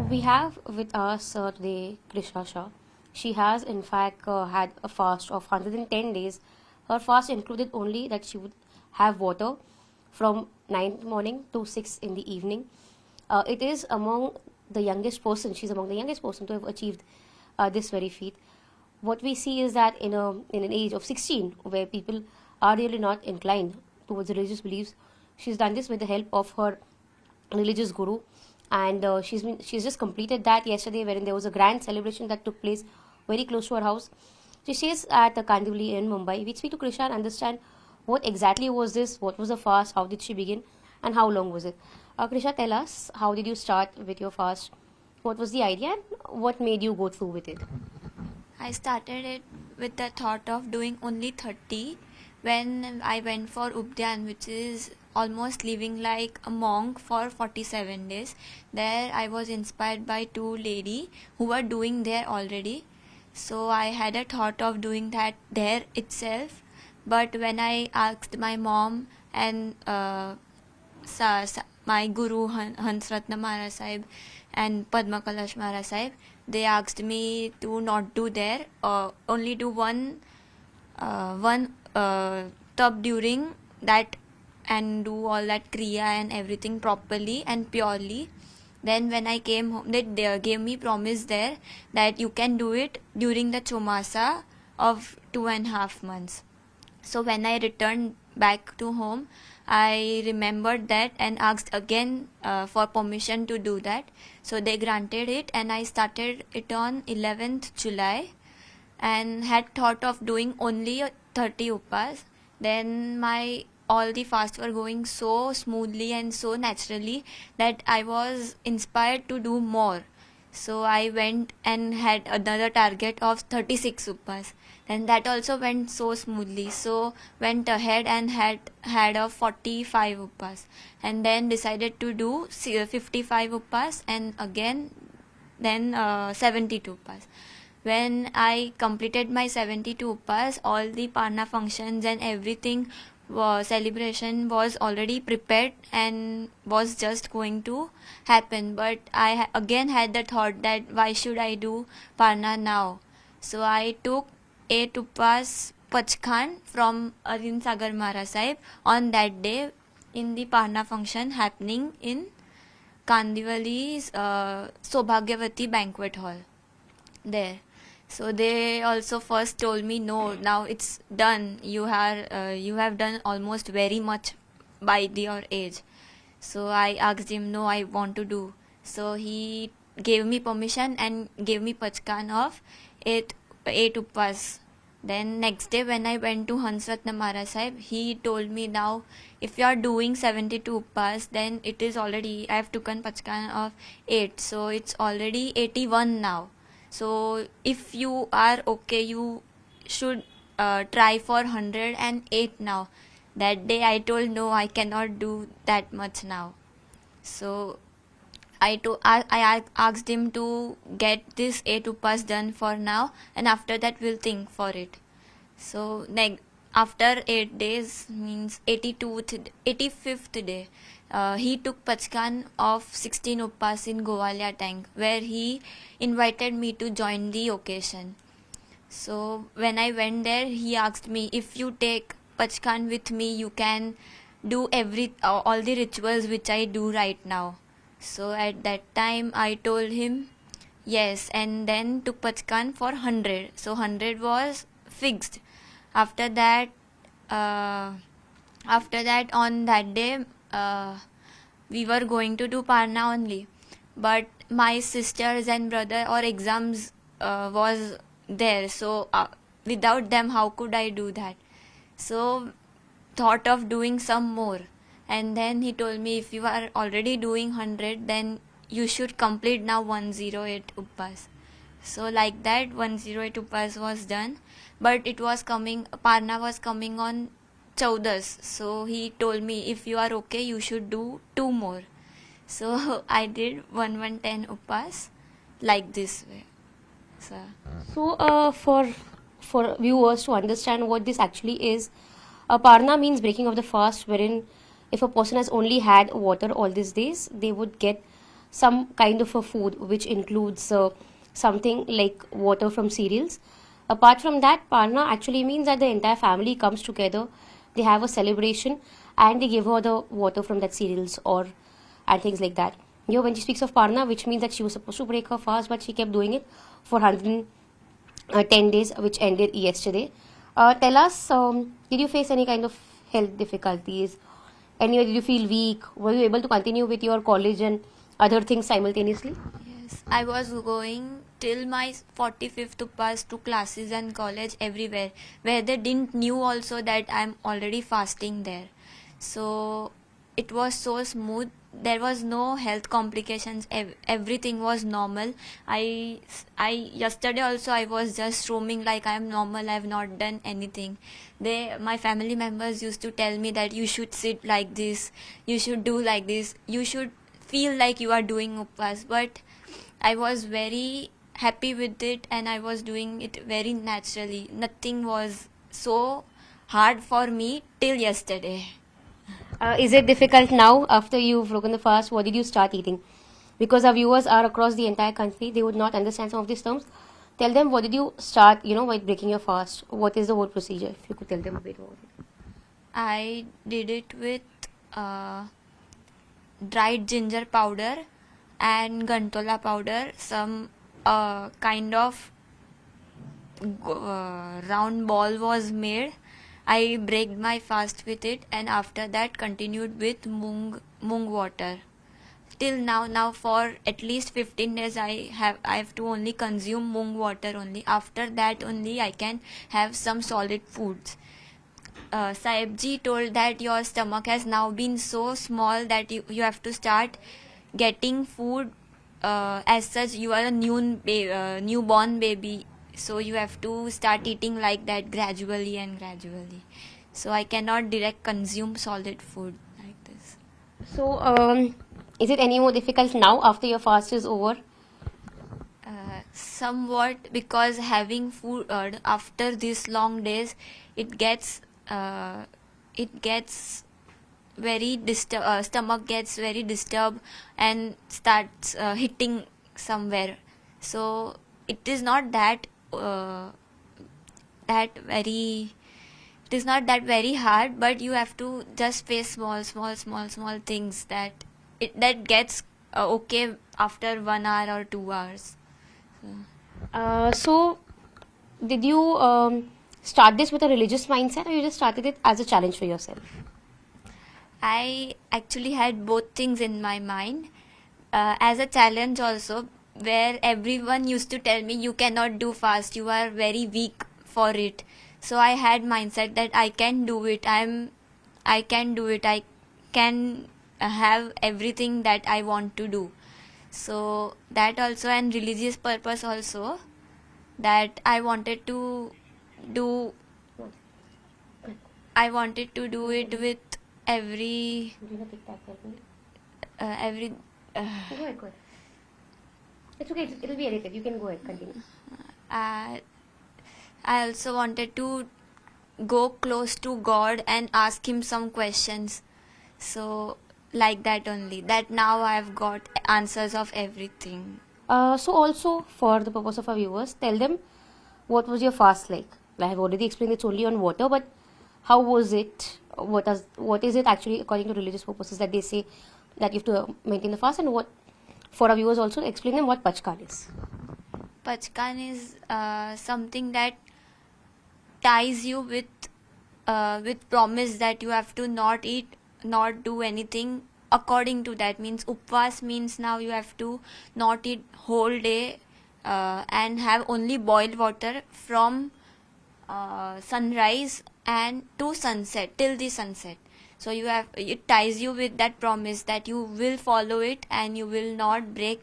We have with us today Krisha Shah. She has, in fact, had a fast of 110 days. Her fast included only that she would have water from 9th morning to 6 in the evening. It is among the youngest person, she's among the youngest person to have achieved this very feat. What we see is that in an age of 16, where people are really not inclined towards religious beliefs, she's done this with the help of her religious guru, and she's just completed that yesterday, wherein there was a grand celebration that took place very close to her house. She stays at the Kandivali in Mumbai. We speak to Krisha and understand what exactly was this, what was the fast, how did she begin, and how long was it. Krisha, tell us, how did you start with your fast? What was the idea and what made you go through with it? I started it with the thought of doing only 30 when I went for Ubdyan, which is almost living like a monk for 47 days. There I was inspired by two ladies who were doing there already. So I had a thought of doing that there itself. But when I asked my mom and my guru Hansratna Maharaj Sahib and Padma Kalash Maharaj Sahib, they asked me to not do there, only do one tub during that and do all that kriya and everything properly and purely. Then when I came home, they gave me promise there that you can do it during the Chomasa of 2.5 months. So when I returned back to home, I remembered that and asked again for permission to do that. So they granted it and I started it on 11th July and had thought of doing only 30 upas. Then all the fasts were going so smoothly and so naturally that I was inspired to do more. So I went and had another target of 36 upas. And that also went so smoothly. So went ahead and had a 45 upas. And then decided to do 55 upas and again then 72 upas. When I completed my 72 upas, all the Parna functions and everything celebration was already prepared and was just going to happen. But I again had the thought that why should I do Parna now? So I took 8 upas Pachkhan from Arvind Sagar Maharaj Sahib on that day in the Parna function happening in Kandivali's Sobhagyavati banquet hall there. So they also first told me, no, now it's done. You have done almost very much by your age. So I asked him, no, I want to do. So he gave me permission and gave me Pachkan of 8 upas. Then next day when I went to Hansratna Maharaj Sahib, he told me, now if you are doing 72 upas, then it is already, I have taken Pachkan of 8. So it's already 81 now. So if you are okay, you should try for 108 now. That day I told, no, I cannot do that much now. So I asked him to get this 8 upas done for now, and after that we'll think for it. So after 8 days, means 85th day, he took Pachkan of 16 upas in Govalia tank, where he invited me to join the occasion. So when I went there, he asked me, if you take Pachkan with me, you can do all the rituals which I do right now. So at that time I told him yes, and then took Pachkan for 100. So 100 was fixed. After that on that day, we were going to do Parna only. But my sisters and brother or exams was there. So without them, how could I do that? So thought of doing some more. And then he told me, if you are already doing 100, then you should complete now 108 upas. So like that 108 upas was done. But Parna was coming on 14. So he told me, if you are okay, you should do 2 more. So I did 110 upas like this way. So for viewers to understand what this actually is, Parna means breaking of the fast, wherein if a person has only had water all these days, they would get some kind of a food which includes something like water from cereals. Apart from that, Parna actually means that the entire family comes together, they have a celebration, and they give her the water from that cereals or and things like that. You know, when she speaks of Parna, which means that she was supposed to break her fast, but she kept doing it for 110 days, which ended yesterday. Tell us, did you face any kind of health difficulties? Anyway, did you feel weak? Were you able to continue with your college and other things simultaneously? Yes, I was going till my 45th to pass to classes and college everywhere, where they didn't knew also that I'm already fasting there. So it was so smooth. There was no health complications. Everything was normal. I yesterday also I was just roaming like I'm normal. I've not done anything. My family members used to tell me that you should sit like this, you should do like this, you should feel like you are doing upvas, but I was very happy with it and I was doing it very naturally. Nothing was so hard for me till yesterday. Is it difficult now after you've broken the fast? What did you start eating? Because our viewers are across the entire country, they would not understand some of these terms. Tell them, what did you start, while breaking your fast? What is the whole procedure? If you could tell them a bit about it. I did it with uh, dried ginger powder and gantola powder, some kind of round ball was made. I breaked my fast with it and after that continued with mung water. Till now for at least 15 days I have to only consume mung water only. After that only I can have some solid foods. Saibji told that your stomach has now been so small that you have to start getting food as such. You are a newborn baby, so you have to start eating like that gradually and gradually. So I cannot direct consume solid food like this. So, is it any more difficult now after your fast is over? Somewhat, because having food after these long days, it gets very stomach gets very disturbed and starts hitting somewhere. So it is not that that very it is not that very hard, but you have to just face small things that gets okay after 1 hour or 2 hours. So, did you start this with a religious mindset, or you just started it as a challenge for yourself? I actually had both things in my mind as a challenge also, where everyone used to tell me you cannot do fast, you are very weak for it. So I had mindset that I can do it. I can do it. I can have everything that I want to do. So that also, and religious purpose also, that I wanted to do it with every every Go ahead, go ahead. It's okay, it'll be edited. You can go ahead, continue. I also wanted to go close to God and ask him some questions. So like that only, that now I've got answers of everything. So also, for the purpose of our viewers, tell them, what was your fast like? I have already explained it's only on water, but how was it? What is it actually according to religious purposes that they say that you have to maintain the fast, and what, for our viewers also, explain them what Pachkan is. Pachkan is something that ties you with promise that you have to not eat, not do anything according to that. Means upvas means now you have to not eat whole day and have only boiled water from sunrise and to sunset, till the sunset. So it ties you with that promise that you will follow it and you will not break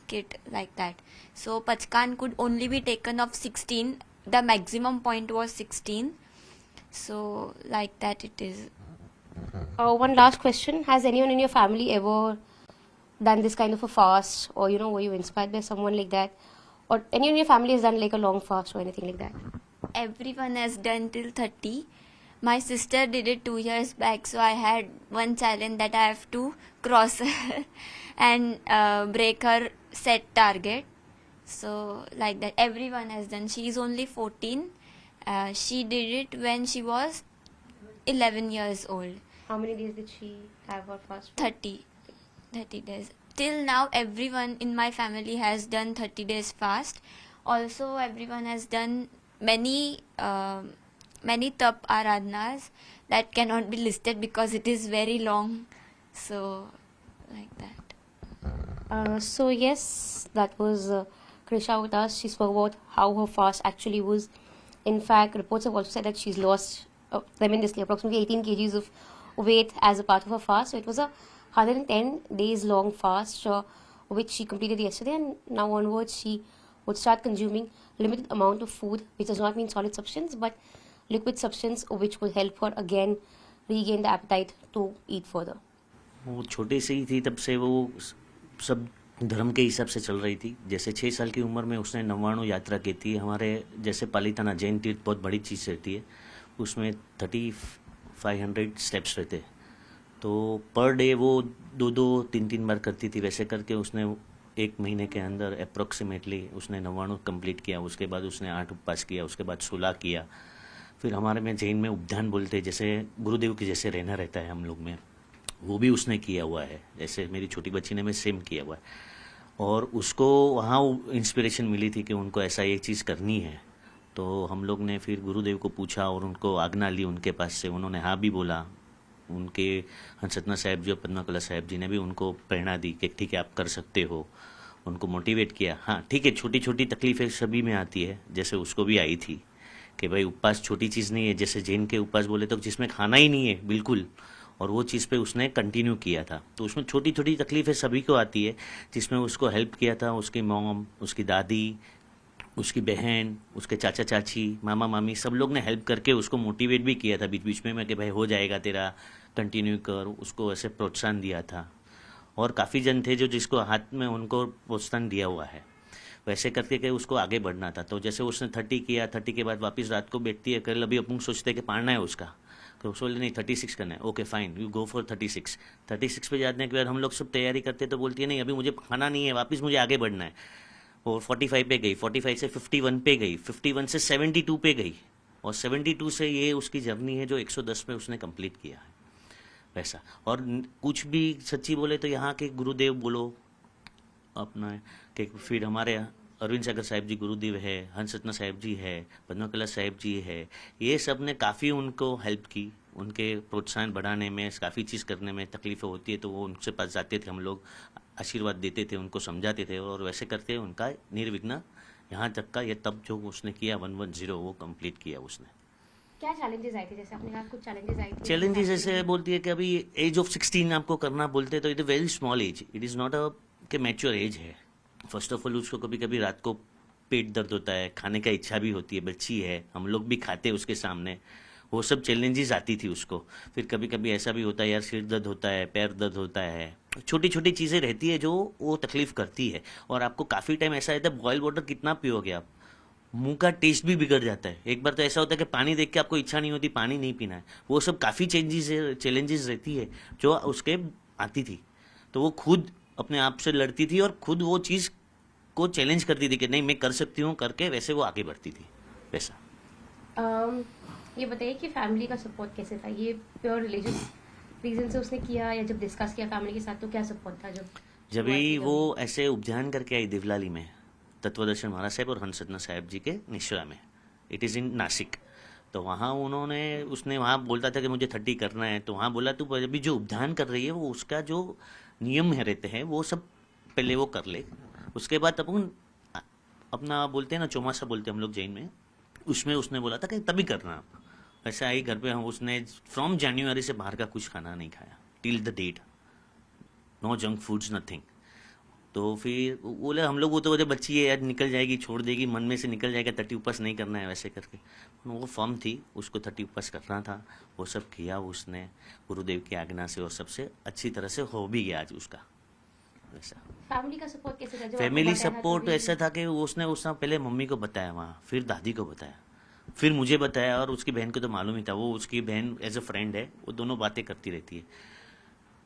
it like that. So Pachkan could only be taken of 16. The maximum point was 16. So like that it is. One last question: has anyone in your family ever done this kind of a fast, or were you inspired by someone like that, or anyone in your family has done like a long fast or anything like that? Everyone has done till 30. My sister did it 2 years back, so I had one challenge that I have to cross her and break her set target. So like that, everyone has done. She is only 14. She did it when she was 11 years old. How many days did she have her fast? 30 days. Till now, everyone in my family has done 30 days fast. Also, everyone has done many tap aradhanas that cannot be listed because it is very long. So, like that. So yes, that was Krisha with us. She spoke about how her fast actually was. In fact, reports have also said that she's lost tremendously, approximately 18 kgs of weight as a part of her fast. So it was a 110 days long fast, which she completed yesterday, and now onwards she would start consuming limited amount of food, which does not mean solid substance, but liquid substance, which will help her again regain the appetite to eat further. वो छोटे से ही थी तब से वो सब धर्म के हिसाब से चल रही थी. जैसे 6 साल की उम्र में उसने 99 यात्रा की थी. हमारे जैसे पालिताना जैन तीर्थ बहुत बड़ी चीज़ रहती है, उसमें 3500 स्टेप्स रहते हैं. तो पर डे वो 2-3 बार करती थी. वैसे करके उसने 1 महीने के अंदर अप्रोक्सीमेटली उसने 99 कंप्लीट किया. उसके बाद उसने 8 उपवास किया, उसके बाद 16 किया. फिर हमारे में जैन में उपध्यान बोलते हैं, जैसे गुरुदेव के जैसे रहना रहता है हम लोग में, वो भी उसने किया हुआ है. जैसे मेरी छोटी बच्ची ने भी सेम किया हुआ है. और उसको वहाँ इंस्पिरेशन मिली थी कि उनको ऐसा ये चीज़ करनी है. तो हम लोग ने फिर गुरुदेव को पूछा और उनको आज्ञा ली उनके पास से. उन्होंने हाँ भी बोला. उनके हंसरत्ना साहब जी और पद्माकला साहब जी ने भी उनको प्रेरणा दी कि ठीक है आप कर सकते हो. उनको मोटिवेट किया. हाँ ठीक है, छोटी छोटी तकलीफें सभी में आती है, जैसे उसको भी आई थी कि भाई उपवास छोटी चीज़ नहीं है. जैसे जैन के उपवास बोले तो जिसमें खाना ही नहीं है बिल्कुल, और वो चीज़ पे उसने कंटिन्यू किया था. तो उसमें छोटी छोटी तकलीफें सभी को आती है, जिसमें उसको हेल्प किया था उसकी मॉम, उसकी दादी, उसकी बहन, उसके चाचा चाची, मामा मामी, सब लोग ने हेल्प करके उसको मोटिवेट भी किया था बीच बीच में कि भाई हो जाएगा तेरा, कंटिन्यू कर. उसको ऐसे प्रोत्साहन दिया था. और काफ़ी जन थे जो जिसको हाथ में उनको प्रोत्साहन दिया हुआ है. वैसे करके के उसको आगे बढ़ना था. तो जैसे उसने 30 किया, 30 के बाद वापस रात को बैठती है. कल अभी अपन सोचते हैं कि पारना है उसका, तो उसको बोले नहीं 36 करना है. Okay fine, you go for 36. 36 पे जाने के बाद हम लोग सब तैयारी करते तो बोलती है नहीं अभी मुझे खाना नहीं है, वापस मुझे आगे बढ़ना है. और 45 पे गई, 45 से 51 पे गई, 51 से 72 पे गई, और 72 से ये उसकी जर्नी है जो 110 पे उसने कंप्लीट किया है वैसा. और कुछ भी सच्ची बोले तो यहाँ के गुरुदेव बोलो अपना कि फिर हमारे अरविंद सागर साहिब जी गुरुदेव है, हंसरत्ना साहिब जी है, पद्माकला साहिब जी है, ये सब ने काफ़ी उनको हेल्प की. उनके प्रोत्साहन बढ़ाने में, काफ़ी चीज़ करने में तकलीफ़ें होती है तो वो उनसे पास जाते थे, हम लोग आशीर्वाद देते थे, उनको समझाते थे, और वैसे करते उनका निर्विघ्न यहाँ तक का ये तब जो उसने किया 110 वो कंप्लीट किया उसने. क्या चैलेंजेस आए थे? जैसे आपने कहा कुछ चैलेंजेस आए थे. चैलेंजेस ऐसे बोलती है कि अभी एज ऑफ 16 आपको करना बोलते तो it is very small age, it is not a कि मैच्योर एज है. फर्स्ट ऑफ ऑल उसको कभी कभी रात को पेट दर्द होता है, खाने का इच्छा भी होती है, बच्ची है, हम लोग भी खाते हैं उसके सामने, वो सब चैलेंजेस आती थी उसको. फिर कभी कभी ऐसा भी होता है यार सिर दर्द होता है, पैर दर्द होता है, छोटी छोटी चीज़ें रहती है जो वो तकलीफ करती है. और आपको काफ़ी टाइम ऐसा रहता है बॉयल वाटर कितना पियोगे आप, मुंह का टेस्ट भी बिगड़ जाता है. एक बार तो ऐसा होता है कि पानी देख के आपको इच्छा नहीं होती, पानी नहीं पीना है. वो सब काफ़ी चैलेंजेस रहती है जो उसके आती थी. तो वो खुद अपने आप से लड़ती थी और खुद वो चीज़ को चैलेंज करती थी कि नहीं मैं कर सकती हूँ करके, वैसे वो आगे बढ़ती थी वैसा. ये बताइए कि फैमिली का सपोर्ट कैसे था? ये प्योर रिलीजियस रीजन से उसने किया या जब डिस्कस किया फैमिली के साथ तो क्या सपोर्ट था? जब भी वो ऐसे उपध्यान करके आई दिवलाली में, तत्वदर्शन महाराज साहब और हंसरत्ना साहब जी के निश्रा में, इट इज़ इन नासिक. तो वहाँ उसने वहाँ बोलता था कि मुझे 30 करना है. तो वहाँ बोला तू अभी जो उपध्यान कर रही है वो उसका जो नियम है रहते हैं वो सब पहले वो कर ले, उसके बाद अपन अपना बोलते हैं ना चौमासा बोलते हैं हम लोग जैन में, उसमें उसने बोला था कि तभी करना आप. वैसे आई घर पे हम उसने फ्रॉम जनवरी से बाहर का कुछ खाना नहीं खाया till the date, no junk foods nothing. तो फिर बोले हम लोग वो तो बोले बच्ची है यार निकल जाएगी, छोड़ देगी, मन में से निकल जाएगा, 30 उपवास नहीं करना है वैसे करके. वो फॉर्म थी, उसको 30 उपवास करना था, वो सब किया उसने गुरुदेव की आज्ञा से, और सबसे अच्छी तरह से हो भी गया आज उसका वैसा. फैमिली का सपोर्ट कैसे था? फैमिली सपोर्ट ऐसा था कि उसने पहले मम्मी को बताया वहाँ, फिर दादी को बताया, फिर मुझे बताया, और उसकी बहन को तो मालूम ही था. वो उसकी बहन एज अ फ्रेंड है, वो दोनों बातें करती रहती है.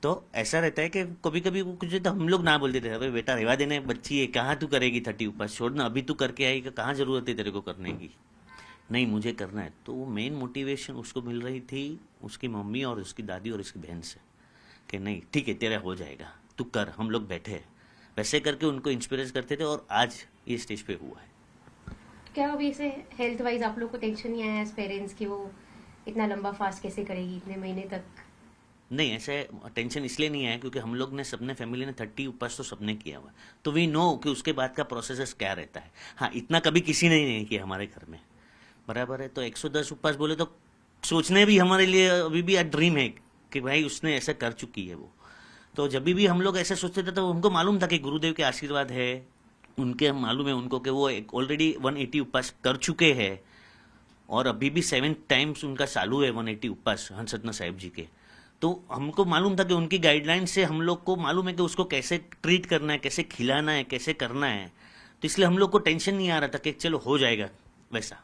तो ऐसा रहता है कि कभी कभी वो कुछ तो हम लोग ना बोल देते हैं, अबे बेटा रेवा देने, बच्ची है, कहाँ तू करेगी 30 उपवास, छोड़ ना, अभी तू करके आएगी, कहाँ जरूरत है तेरे को करने की, नहीं मुझे करना है। तो वो मेन मोटिवेशन उसको मिल रही थी उसकी मम्मी और उसकी दादी और उसकी बहन से, कि नहीं ठीक है तेरा हो जाएगा, तू कर, हम लोग बैठे हैं। वैसे करके उनको इंस्पिरेट करते थे और आज ये स्टेज पे हुआ है। क्या अभी ऐसे हेल्थ वाइज आप लोग को टेंशन नहीं आया एज पेरेंट्स कि वो इतना लंबा फास्ट कैसे करेगी इतने महीने तक? नहीं, ऐसे टेंशन इसलिए नहीं आया क्योंकि हम लोग ने सबने फैमिली ने 30 उपवास तो सबने किया हुआ है, तो वी नो कि उसके बाद का प्रोसेस क्या रहता है। हाँ, इतना कभी किसी ने नहीं किया हमारे घर में, बराबर है। तो 110 उपवास बोले तो सोचने भी हमारे लिए अभी भी ड्रीम है कि भाई उसने ऐसा कर चुकी है वो। तो जब भी हम लोग ऐसे सोचते थे तो उनको मालूम था कि गुरुदेव के आशीर्वाद है, उनके मालूम है उनको कि वो ऑलरेडी 180 उपवास कर चुके हैं और अभी भी 7 टाइम्स उनका चालू है 180 उपवास हंस सतना साहिब जी के। तो हमको मालूम था कि उनकी गाइडलाइन से हम लोग को मालूम है कि उसको कैसे ट्रीट करना है, कैसे खिलाना है, कैसे करना है। तो इसलिए हम लोग को टेंशन नहीं आ रहा था कि चलो हो जाएगा वैसा।